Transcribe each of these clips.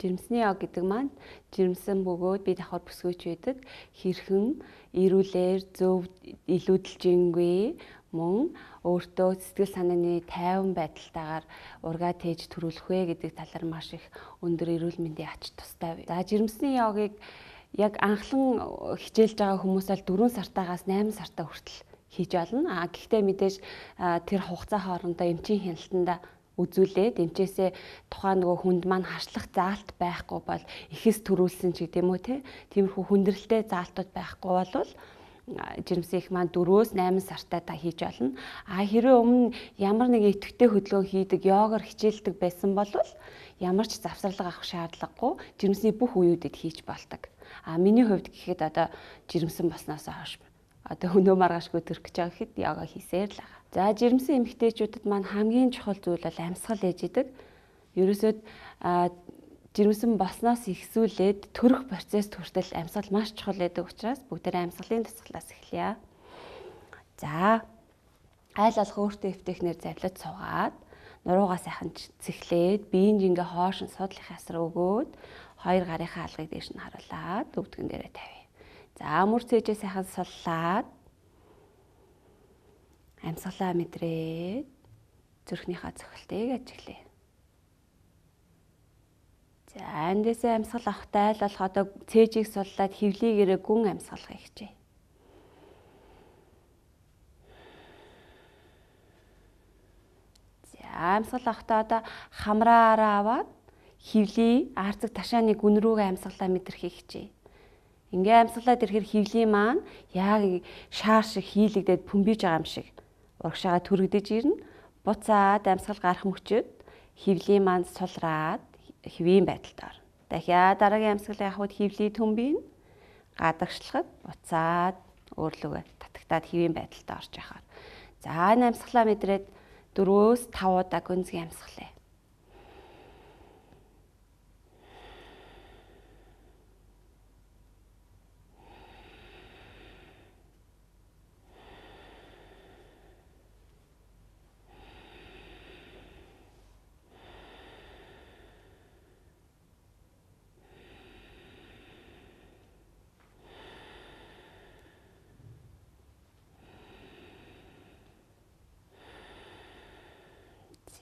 Жирэмсний яг гэдэг маань жирэмсэн бөгөөд би давхар бүсгүйч байдаг. Хэрхэн эрүүлэр зөв илүүдэлжингүй мөн өөртөө сэтгэл санааны тайван байдалтайгаар ургаа тээж төрүүлэх вэ гэдэг талаар маш их өндөр эрүүл мэндийн ач тустай. За жирэмсний йогийг яг анхлан хичээлж байгаа хүмүүс бол 4 сартаагаас 8 сартаа хүртэл хийж олно. Гэхдээ мэдээж тэр хугацаа хоорондоо эмчийн хяналтанд үзүүлээд эмчээсээ тухайн нөгөө хүнд маань харшлах заалт байхгүй бол ихэс төрүүлсэн ч гэдэм үү те. Тиймэрхүү хүндрэлтэй заалтууд байхгүй бол жирэмсэн их маань 4-8 сартаа та хийж олно. Хэрвээ өмнө ямар нэг идэвхтэй хөдөлгөөн хийдэг, йогоор хичээлдэг байсан бол ямар ч завсарлага авах шаардлагагүй жирэмсний бүх үеүүдэд хийж болдог. Миний хувьд гэхэд одоо жирэмсэн болсноос хойш одоо хөнөө маргаашгүй төрөх гэж байгаа хэд йога хийсээр л байгаа. За жирэмсэн эмэгтэйчүүдэд маань хамгийн чухал зүйл бол амьсгал ээж идэг. Ерөөсөө жирэмсэн болсноос ихсүүлээд төрөх процесс хүртэл амьсгал маш чухал байдаг учраас бүгдээрээ амьсгалын дасгалаас эхлэе. За айл алх өөртөө эвтэхнэр завлаж суугаад нуруугаа сайхан цэхлээд биеийн жингээ хоошин судлах ясар өгөөд хоёр гарынхаа алгыг дээш нь харуулад өвдгөн дээрээ тавь. За мөр цээжээ сайхан суллаад амьсгалаа мэдрээд зүрхнийхаа цохилтыг ажиглая. За эндээсээ амьсгал авахтай л болох одоо цээжийг суллаад хөвлийгээрээ гүн амьсгалах хичээ. За амьсгал авахтаа одоо хамраараа аваад хөвлий арцэг ташааны гүн рүүгээ амьсгалаа мэдрэхийг хичээ. Ингээ амьсгалаад ирэхээр хөвлийн маань яг шаар шиг хийлэгдээд пүмбиж байгаа юм шиг урагшаага түрэгдэж ирнэ. Буцаад амьсгал гарах мөчөд хөвлийн маань сулраад хэвийн байдалд орно. Дахиад дараагийн амьсгалын авахд хөвлийн төмбийн гадагшлахад буцаад өөрлөгөө татагтаад хэвийн байдалд орж яхаар. За энэ амьсгалаа мэдрээд 4-5 удаа гүнзгий амьсгалаа.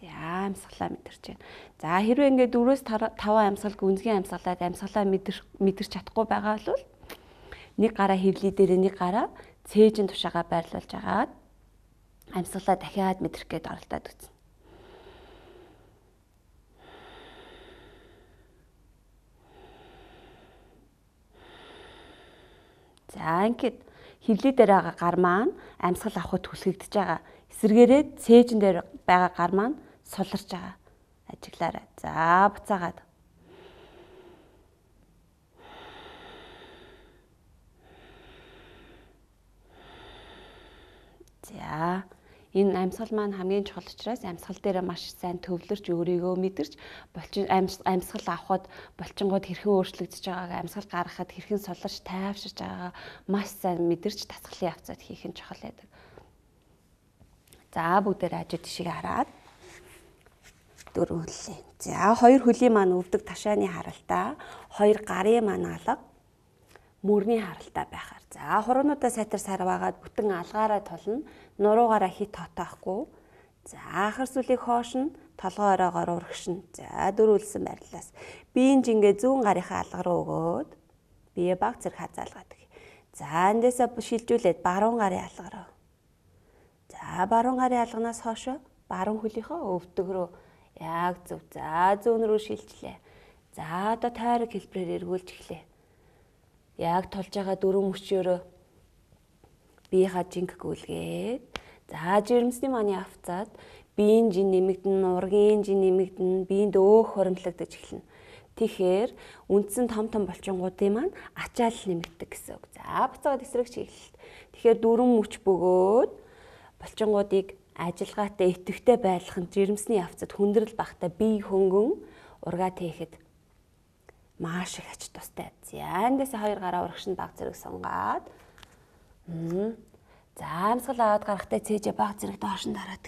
За амьсгалаа мэдэрч байна. За хэрвээ ингээд 4-5 амьсгал гүнзгий амьсгалаад амьсгалаа мэдэрч чадахгүй байгаа бол нэг гараа хөвлий дээр нэг гараа цээжин тушаага байрлуулж агаад амьсгалаа дахиад мэдрэх гээд оролдоод үзнэ. За ингээд хөвлий дээр байгаа гар маань амьсгал авахд түлхэгдэж байгаа. Эсвэргээрээ цээжин дээр байгаа гар маань суларч байгаа. Ажиглаарай. За буцаагаад. За энэ амьсгал маань хамгийн чухал учраас амьсгал дээр маш сайн төвлөрч өөрийгөө мэдэрч амьсгал авахд булчингууд хэрхэн өөрчлөгдөж байгааг амьсгал гаргахад хэрхэн суларч тайвширч байгаагаа маш сайн мэдэрч дасгалын явцад хийх нь чухал байдаг. За бүгдээр хажуу тишийг хараад дөрвөлээ. За хоёр хөлийн маань өвдөг ташааны харалтаа, хоёр гарын маань алга, мөрний харалтаа байхаар. За хуруунуудаа сайтар сарваагаад бүтэн алгаараа тулна, нуруугаараа хит тоотоохгүй. За ахар сүлийг хоошно, толгой ороогоор урагшина. За дөрвөлсөн байрлалаас биеийн жингээ зүүн гарынхаа алга руу өгөөд бие баг зэрэг хазаалгаад. За эндээсээ шилжүүлээд баруун гарын алга руу. За баруун гарын алганаас хоошо баруун хөлийнхөө өвдөг рүү яг зөв. За зүүн рүү шилжлээ. За одоо тойрог хэлбэрээр эргүүлж эхлэе. Яг тулж байгаа дөрвөн мөчөөрөө биеийнхаа жинг гүйлгээд. За жирэмсний мааны авцаад биеийн жин нэмэгдэн, ургийн жин нэмэгдэн, биеинд өөх хоримтлагдаж эхэлнэ. Тэгэхээр үндсэн том булчингуудын маань ачаал нэмэгддэг гэсэн үг. За буцаад эсрэг чиглэлт. Тэгэхээр дөрвөн мөч бөгөөд булчингуудыг ажиллагаатай идэвхтэй байлгах нь жирэмсний явцад хүндрэл багтаа бие хөнгөн ургаа тээхэд маш их ач тустай. За эндээс хоёр гараа урагшин баг зэрэг сунгаад. За амьсгал аваад гарахтай цээжээ баг зэрэг доош нь дараад.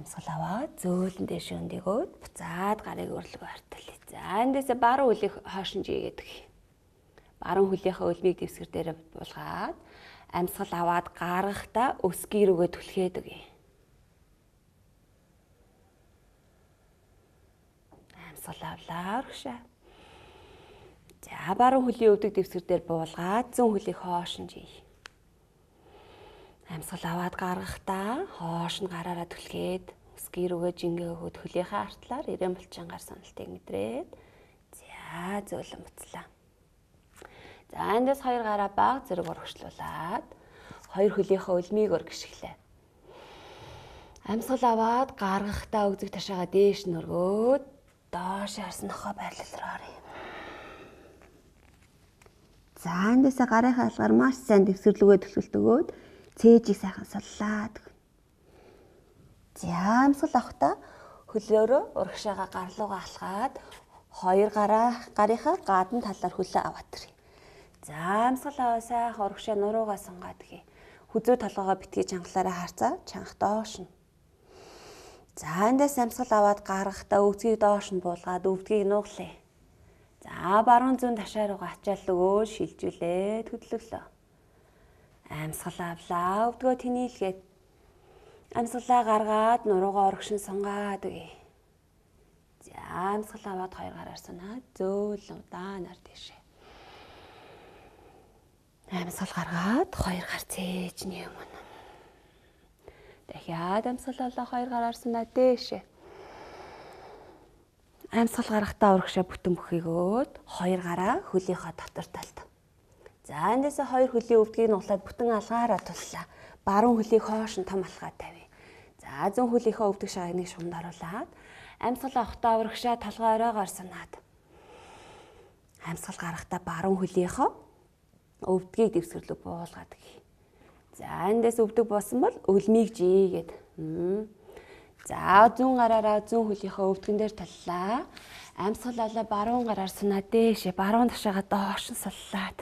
Амьсгал аваад зөөлөн дэш өндөгөөд буцаад гарыг өрлөг артал. За эндээсээ баруун хөлийг хоош нь жигээд. Баруун хөлийнхөө өлмийг дэвсгэр дээр буулгаад амьсгал аваад гаргахдаа өсгий рүүгээ түлхээд өгье. Амьсгал авлаа урагшаа. За баруун хөлийн өвдөг дэвсгэр дээр буулгаад зүүн хөлийг хоош нь жий. Амьсгал аваад гаргахдаа хоош нь гараараа түлхээд өсгий рүүгээ жингээ өгөөд хөлийнхээ артлаар ирээн булчингаар сонолтыг мэдрээд за зөөлөн буцлаа. За эндээс хоёр гараа баг зэрэг урагшлуулад хоёр хөлийнхөө өлмийг өргөшглээ. Амьсгал аваад гаргахдаа өгдөг ташаага дээш нь өргөөд доош харсан нохоо байрлал руу оръё. За эндээсээ гарынхаа алгаар маш сайн дэвсгэрлүгээ төлөвлөлт өгөөд цээжийг сайхан соллаад. За амьсгал авахдаа хөлөөрөө урагшаага гарлуугаа алхаад хоёр гарынхаа гадна талаар хөлөө аваатрий. За амьсгал аваа сайхан урагшаа нуруугаа сунгаад гээ. Хүзүү толгоогоо битгий чангалаараа харцаа чанга доош нь. За эндээс амьсгал аваад гаргахдаа өвдгийг доош нь буулгаад өвдгийг нууглаа. За баруун зүүн ташаа руугаа ачаал өгөө шилжүүлээд хөдлөлөө. Амьсгал авлаа өвдгөө тэнийлгээд амьсгалаа гаргаад нуруугаа урагшин сунгаад өгье. За амьсгал аваад хоёр гараар сунаад зөөлөн удаанаар дэшээ. Амьсгал гаргаад хоёр гар цээжний өмнө. Дахиад амьсгал авлаа хоёр гараар сунаад дэшээ. Амьсгал гаргахдаа урагшаа бүтэн бүхийг өгөөд хоёр гараа хөлийнхөө дотор талд. За эндээсээ хоёр хөлийн өвдгийг нуглаад бүтэн алгаараа туллаа. Баруун хөлийг хоош нь том алгаа тавь. За зүүн хөлийнхөө өвдөг шагийг нэг шумд оруулаад амьсгал авахдаа урагшаа толгой оройгоор санаад. Амьсгал гаргахдаа баруун хөлийнхөө өвдгийг дэвсгэрлэг буулгаад гээ. За эндээс өвдөг буусан бол өлмийг жийгээд. За зүүн гараараа зүүн хөлийнхөө өвдгөн дээр таллаа. Амьсгал авлаа баруун гараар санаа дээшээ баруун ташаага доош нь суллаад.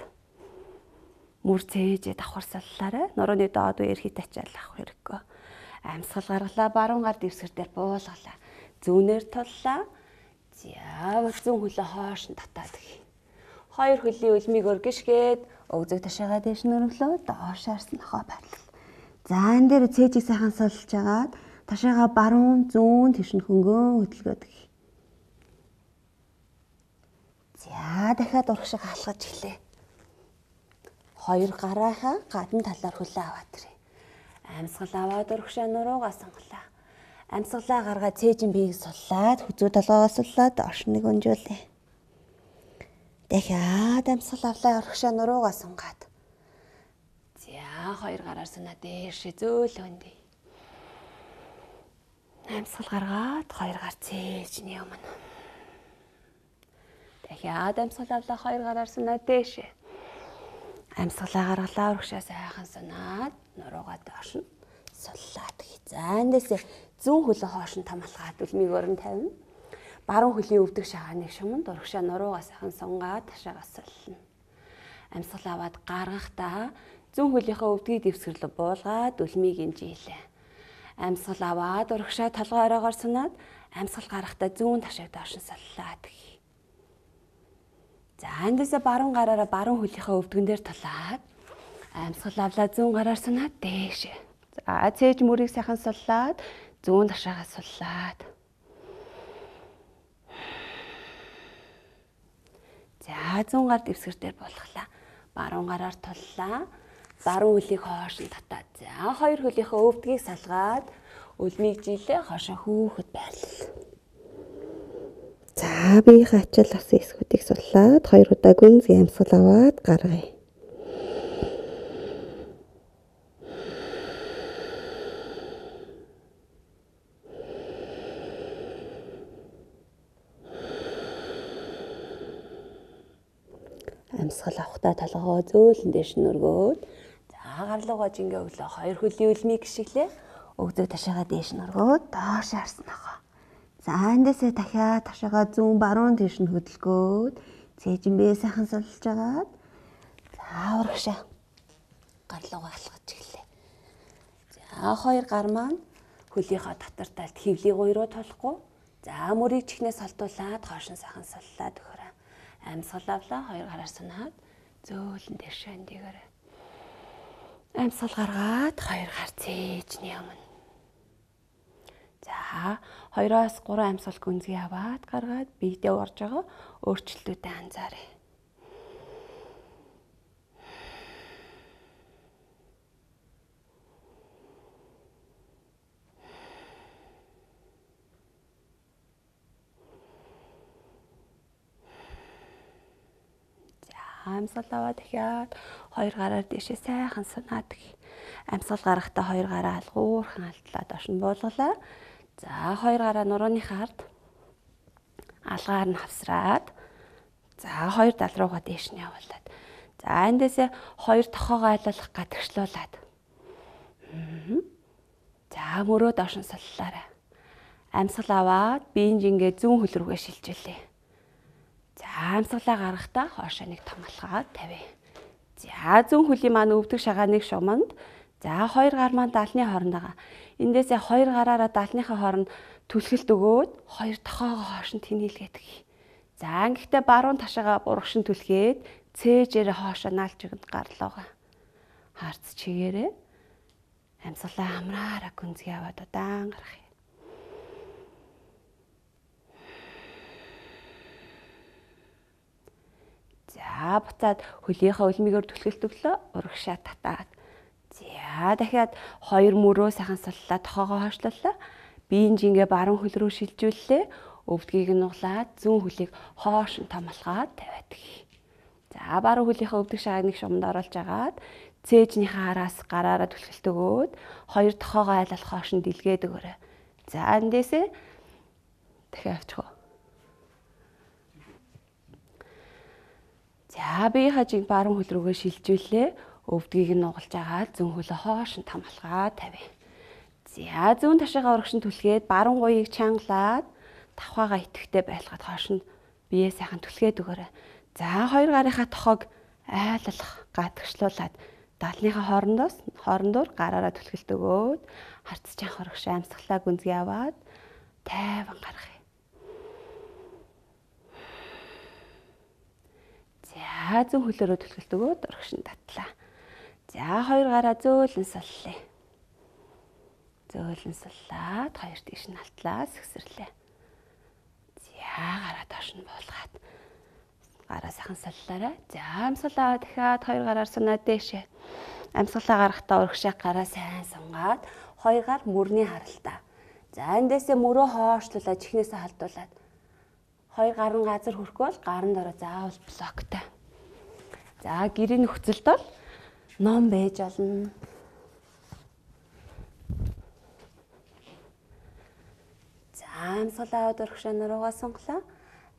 Мөр цээжээ давхар саллаарай. Нурууны доод үеэр хит ачаал авах хэрэггүй. Амьсгал гаргалаа баруун гар дэвсгэр дээр буулгалаа. Зүүнээр туллаа. За зүүн хөлөө хоош нь татаад гээ. Хоёр хөлийн өлмийг өргөшгээд өгзөг ташаага дээш нь өргөлөө доош харсан нохоо байрлал. За энэ дээр цээжийг сайхан сулж агаад ташаага баруун зүүн тийш нь хөнгөн хөдөлгөөд гээ. За дахиад урагшаага халахж эхлэе. Хоёр гараахаа гадна талаар хөлөө аваатрий. Амьсгал аваад урагшаа нуруугаа сонголоо. Амьсгалаа гаргаад цээжин биеийг суллаад хүзүү толгоогоо суллаад доош нэг өнжүүлээ. Дахиад амьсгал авлаа урагшаа нуруугаа сунгаад. За хоёр гараар санаа дээшээ зөөлөндий. Амьсгал гаргаад хоёр гар цээжний өмнө. Дахиад амьсгал авлаа хоёр гараар санаа дээшээ. Амьсгалаа гаргалаа урагшаа сайхан санаад нуруугаа доош нь суллаад. За эндээсээ зүүн хөлөө хоош нь тамалгаад өлмийг өрн тавина. Баруун хөлийн өвдөг шагаа нэг шуманд урагшаа нуруугаа сайхан сунгаад ташаага суллана. Амьсгал аваад гаргахдаа зүүн хөлийнхөө өвдгийг дэвсгэрлэг буулгаад өлмийг инжийлээ. Амьсгал аваад урагшаа толгой оройгоор санаад амьсгал гаргахдаа зүүн ташааг доош нь суллаад. За эндээсээ баруун гараараа баруун хөлийнхөө өвдгөн дээр тулаад амьсгал авлаа зүүн гараар санаад дээшээ. За цээж мөрийг сайхан суллаад зүүн ташаагаа суллаад. За зүүн гар дэвсгэр дээр буулгалаа. Баруун гараар туллаа. Баруун хөлийг хоош нь татаад. За хоёр хөлийнхөө өвдгийг салгаад өлмийг жилээ хоошоо хүүхэд байрлал. За биеийнхээ ачаал асан эсгүүдийг суллаад хоёр удаа гүнзгий амьсгал аваад гаргая. Амьсгал авахдаа толгоо зөөлөн дэш нь өргөөд за гарлуугаа жингээ өглөө хоёр хөлийн өлмийг гიშглээ. Өгзөө ташаага дээш нь өргөөд доош харсан нохоо. За эндээсээ дахиад ташаага зүүн баруун тийш нь хөдөлгөөд цээжин бие сайхан сулж агаад за урагшаа гарлуугаа алхаж эхлэе. За хоёр гар маань хөлийнхөө дотор талд хөвлийг 2-оо тулахгүй. За мөрийг чихнээс холдуулаад хоош нь сайхан суллаад өгөөрэй. Амьсгал авлаа 2 гараар сунаад зөөлөн дээр шандигаарай. Амьсгал гаргаад 2 гар цээжний өмнө. За 2-оос 3 амьсгал гүнзгий аваад гаргаад биедээ орж байгаа өөрчлөлтүүдэд анзаарай. Амьсгал аваад дахиад 2 гараар дэшээ сайхан сунаад амьсгал гарахдаа 2 гараа алгуурхан алтлаа доош нь буулгалаа. За 2 гараа нурууныхаа ард алгаар нь хавсраад за 2 тал руугаа дээш нь явуулаад. За эндээсээ 2 тохоогоо айлуулах гадагшлуулаад. За мөрөө доош нь суллаарай. Амьсгал аваад биеийн жингээ зүүн хөл рүүгээ шилжүүлээ. За амьсгалаа гаргахдаа хоошоо нэг том алхаад тавь. За зүүн хөлийн маань өвдөг шагааныг шуманд. За 2 гар маань даалны хооронд байгаа. Эндээсээ 2 гараараа даалныхаа хооронд түлхэлт өгөөд 2 тохоогоо хоошонд тэнэлгээд. За ингэхдээ баруун ташаага бурагшин түлхээд цээжээрээ хоошоо наалж өгнө гарлуугаа. Харц чигээрээ амьсгалаа хамраараа гүнзгий аваад удаан гаргая. За буцаад хөлийнхөө үлмигээр түлхэлт өглөө урагшаа татаад. За дахиад 2 мөрөө сайхан суллаа тохоогоо хойшлууллаа. Биеийн жингээ баруун хөл рүү шилжүүллээ. Өвдгийг нь углаад зүүн хөлийг хоош нь томлохоод тавиад. За баруун хөлийнхөө өвдөг шагааныг шуманд оруулж агаад цээжнийхээ араас гараараа түлхэлт өгөөд 2 тохоогоо айлал хоош нь дэлгээд өгөөрэй. За эндээсээ дахиад авчих уу. За биеийнхээ жиг баруун хөл рүүгээ шилжүүлээ. Өвдгийг нь угалж агаад зүүн хөлөө хоош нь томлохоо тавь. За зүүн ташаага урагшин түлхээд баруун гуйыг чангалаад давхаага итгэвтэй байлгаад хоош нь бие сайхан түлхээд өгөөрэй. За 2 гарынхаа тохоог айлалах гадагшлуулаад даалныхаа хоорондоор гараараа түлхэлт өгөөд харцж анх урагшаа амьсгалаа гүнзгий аваад тайван гаргая. За зүүн хөлөөрөө түлхэлт өгөөд урагшин татлаа. За 2 гараа зөөлөн суллаа. Зөөлөн суллаад 2 тийш нь алтлаа сэгсэрлээ. За гараа доош нь буулгаад гараа сайхан суллаарай. За амьсгалаа дахиад 2 гараар сунаад дээшээ. Амьсгалаа гарахдаа урагшаа гараа сайн сунгаад 2 гар мөрний харалтаа. За эндээсээ мөрөө хоошлуулаад чихнээсээ халдуулаад 2 гарын газар хүрхгүй бол гарын дороо заавал блоктай. За гэрийн нөхцөлд бол ном байж олно. За амьсгалаа урагшаа нуруугаа сунглаа.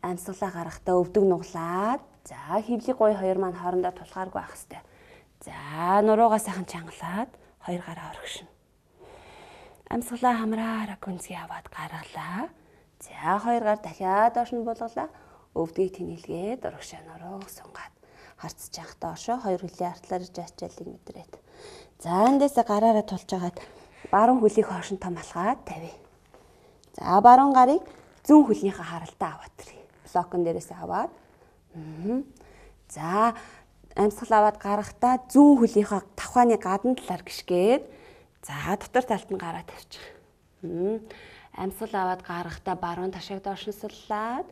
Амьсгалаа гарахдаа өвдөг нуглаад. За хөвлийг гуй 2 маань хоорондоо тулгааргүй байх хэвээр. За нуруугаа сайхан чангалаад 2 гараа урагшина. Амьсгалаа хамраараа гүнзгий аваад гаргалаа. За 2 гар дахиад доош нь буулгалаа. Өвдгийг тэнэлгээд урагшаа нурууг сунгаад харцж анх доошоо 2 хөлийн артлаар ирж ачаалыг мэдрээд. За эндээсээ гараараа тулж агаад баруун хөлийг хоош нь том алгаад тавь. За баруун гарыг зүүн хөлнийхээ харалтаа аваад ирье. Блокон дээрээс аваад. За амьсгал аваад гарахдаа зүүн хөлийнхөө давхааны гадна талаар гიშгээд за дотор талд нь гараа тавьчих. Амьсгал аваад гарахдаа баруун ташааг доош нь суллаад.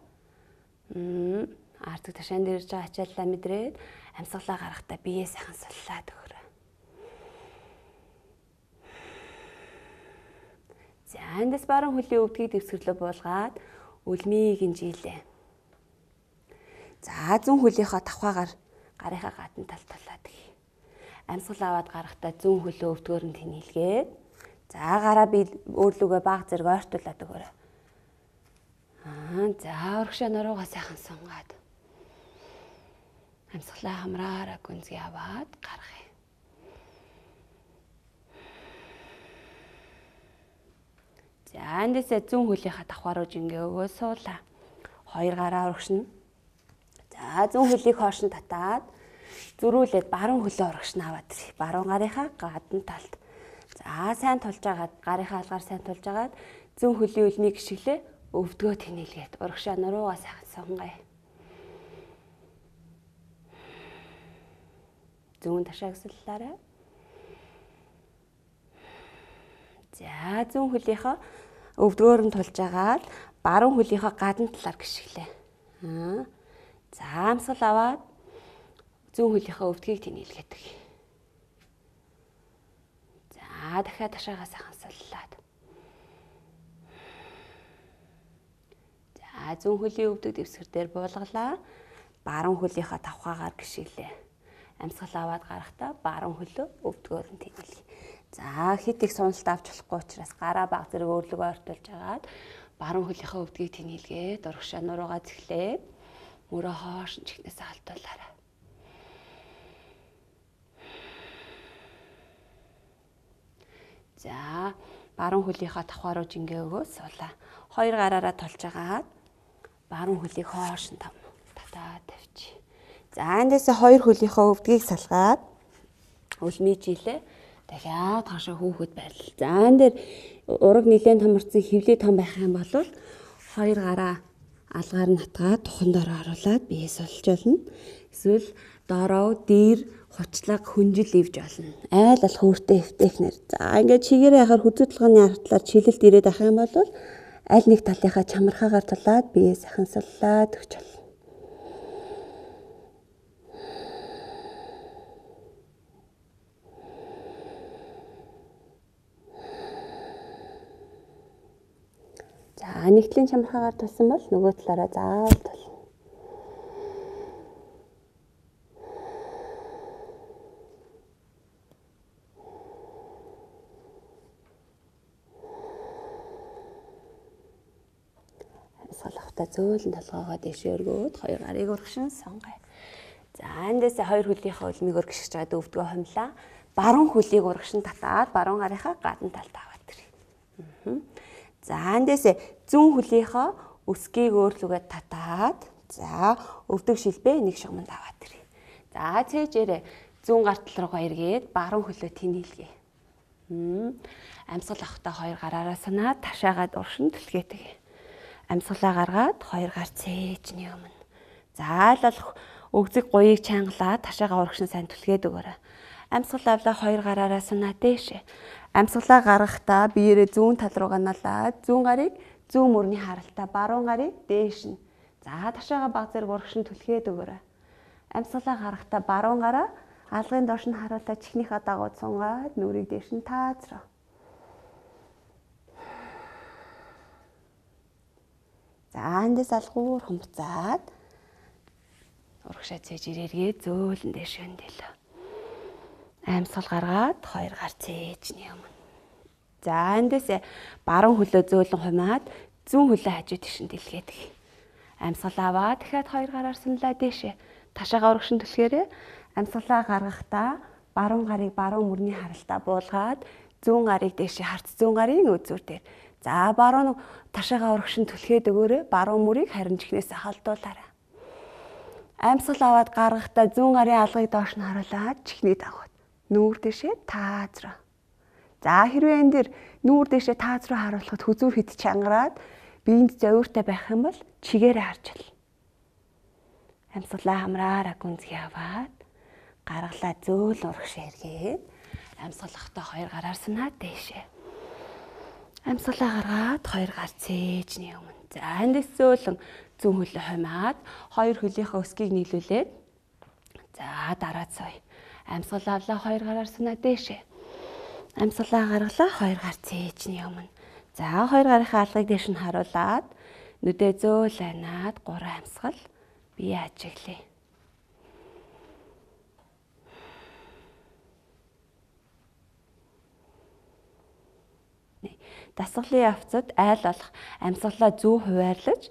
Арцэг ташаан дээр ирж байгаа ачааллаа мэдрээд амьсгалаа гарахдаа бие сайхан суллаад өгөөрэй. За эндээс баруун хөлийн өвдгийг дэвсгэрлөө буулгаад үлмийг инжийлээ. За зүүн хөлийнхөө давхаагаар гарынхаа гадна талталаад гэх. Амьсгал аваад гарахдаа зүүн хөлөө өвдгөөр нь тэнэлгээд за гараа би өөрлөгөө баг зэрэг ойртуулад өгөөрэй. За урагшаа нуруугаа сайхан сунгаад амьсгалаа хамраараа гүнзгий аваад гаргая. За эндээсээ зүүн хөлийнхаа давхар руу жингээ өгөө суулаа. 2 гараа урагшина. За зүүн хөлийг хоош нь татаад зөрүүлээд баруун хөлөө урагшна аваад ирье. Баруун гарынхаа гадна талд. За За сайн тулж агаад гарынхаа алгаар сайн тулж агаад зүүн хөлийн үлмийг гიშгэлээ өвдгөө тэнэлгээд урагшаа нуруугаа сайхан сонгоё. Зүүн ташаагсаллаарай. За зүүн хөлийнхөө өвдгөөр нь тулж агаад баруун хөлийнхөө гадна талаар гიშгэлээ. За амсгал аваад зүүн хөлийнхөө өвдгийг тэнэлгээд. За дахиад ташаагаа сайхан суллаад. За зүүн хөлийн өвдөг дэвсгэр дээр буулгалаа. Баруун хөлийнхөө тавхаагаар гიშгэлээ. Амсгал аваад гарахдаа баруун хөлөө өвдгөөр нь тэнэлье. За хит их суналт авч болохгүй учраас гараа баг зэрэг өөрлөгөө ортуулж агаад баруун хөлийнхөө өвдгийг тэнэлгээд урагшаа нуруугаа цэглээд мөрөө хоош чихнээс алдуулаарай. За баруун хөлийнхөө давхар руу жингээ өгөө суулаа. Хоёр гараараа тулж агаад баруун хөлийг хоош нь татаад тавьчих. За эндээс хоёр хөлийнхөө өвдгийг салгаад үлмий жилээ дахиад хашаа хүүхэд байрлал. За энэ дээр ураг нэлээд томорцсон хөвлий том байх юм бол хоёр гараа алгаар нь хатгаад тухан доор оруулаад биеэ сулж болно. Эсвэл доороо дээр хучлаг хүнжил ивж болно. Айл ал хөөртэй эвтэхнэр. За ингээд чигээрээ яхаар хүзүүдлгооны артлаар чилэлт ирээд ах юм бол аль нэг талынхаа чамархаагаар тулаад биеэ сайхан суллаад өгч болно. За нэгтлийн чамархаагаар тулсан бол нөгөө талаараа заавал тул. Амсгалахта зөөлөн толгоогоо дэше өргөөд хоёр гарыг урагшин сонгоё. За эндээс хоёр хөлийнхөө үлмийг өргөшгөж чад өвдгөө хомлаа. Баруун хөлийг урагшин татаад баруун гарынхаа гадна талд аваад ирье. За эндээс зүүн хөлийнхөө өсгийг өөрлөгөө татаад за өвдөг шилбээ нэг шугамд аваад ирье. За цээжээрээ зүүн гартал руугаа эргээд баруун хөлөө тэнэлье. Амсгал авахтаа хоёр гараараа санаад ташаагаад уршин түлхээдэг. Амсгалаа гаргаад хоёр гар цээжний өмнө. За аль болох өгзөг гоёыг чангалаад ташаагаа урагшин сайн түлхээд өгөөрэй. Амсгал авлаа хоёр гараараа санаа дээшээ. Амсгалаа гаргахдаа биеэрээ зүүн тал руугаа налаад зүүн гарыг зүүн мөрний харалтаа баруун гарыг дээш нь. За ташаагаа баг зэрэг урагшин түлхээд өгөөрэй. Амсгалаа гаргахдаа баруун гараа алгын доош нь харуулаад чихнийхээ дагуу цунгаад нүрийг дээш нь таазраа. За эндээс алгуур хумцаад урагшаа цээж ирээргээ зөөлөн дээш өндөлөө. Амсгал гаргаад хоёр гар цээжний өмнө. За эндээс баруун хөлөө зөөлөн хумаад зүүн хөлөө хажуу тишин дэлгээд. Амсгал аваад дахиад хоёр гараар сунлаа дээшээ. Ташаагаа урагшин түлхээрээ амсгалаа гаргахдаа баруун гарыг баруун мөрний харалтаа буулгаад зүүн гарыг дээшээ харц зүүн гарын үзүүр дээр. За баруун ташаагаа урагшин түлхээд өгөөрэй. Баруун мөрийг харин чихнээс халдуулаарай. Амсгал аваад гаргахдаа зүүн гарын алгыг доош нь харуулад чихний дагуу нүүр дэшээ таазраа. За хэрвээ энэ дэр нүүр дэшээ таазраа харуулхад хүзүүр хит чангараад биеинд зовиртой байх юм бол чигээрээ харж болно. Амсгалаа хамраараа гүнзгий аваад гаргалаа зөөл урагшаа эргээд амсгалахдаа хоёр гараар санаад дээшээ. Амсгалаа гаргаад хоёр гар цээжний өмнө. За эндээс зөөлөн зүүн хөлөө хумаад хоёр хөлийнхөө өсгийг нийлүүлээд за дараад сууя. Амсгал авлаа хоёр гараар санаа дээшээ. Амсгалаа гаргалаа хоёр гар цээжний өмнө. За хоёр гарынхаа алгыг дээш нь харуулад нүдээ зөөл анаад гурван амсгал бие ажиглая. Дасгалын явцад айл болох амсгалаа зүү хуваарлаж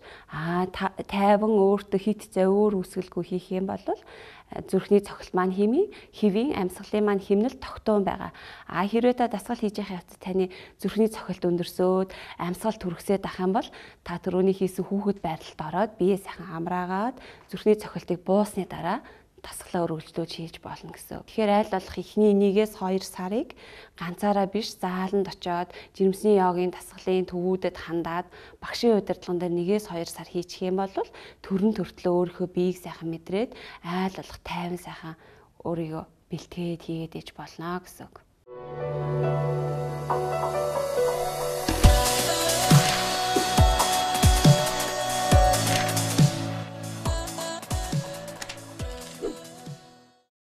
тайван өөртөө хит зовөр үсгэлгүй хийх юм бол зүрхний цогцол маань хэвийн амсгалын маань хэмнэл тогтуун байгаа. Хэрвээ та дасгал хийж явах явцад таны зүрхний цогцолт өндөрсөөд амсгал түргсээд ах юм бол та түрүүний хийсэн хүүхэд байдалд ороод бие сайхан амраагаад зүрхний цогцолтыг буусны дараа дасгалаа үргэлжлүүлж хийж болно гэсэн. Тэгэхээр аль болох эхний 1-2 сарыг ганцаараа биш зааланд очоод жирэмсний йогийн дасгалын төвүүдэд хандаад багшийн удирдлаган дээр 1-2 сар хийчих юм бол төрөн төртлөө өөрийнхөө биеийг сайхан мэдрээд аль болох тайван сайхан өөрийгөө бэлтгээд хийгээд иж болно гэсэн үг.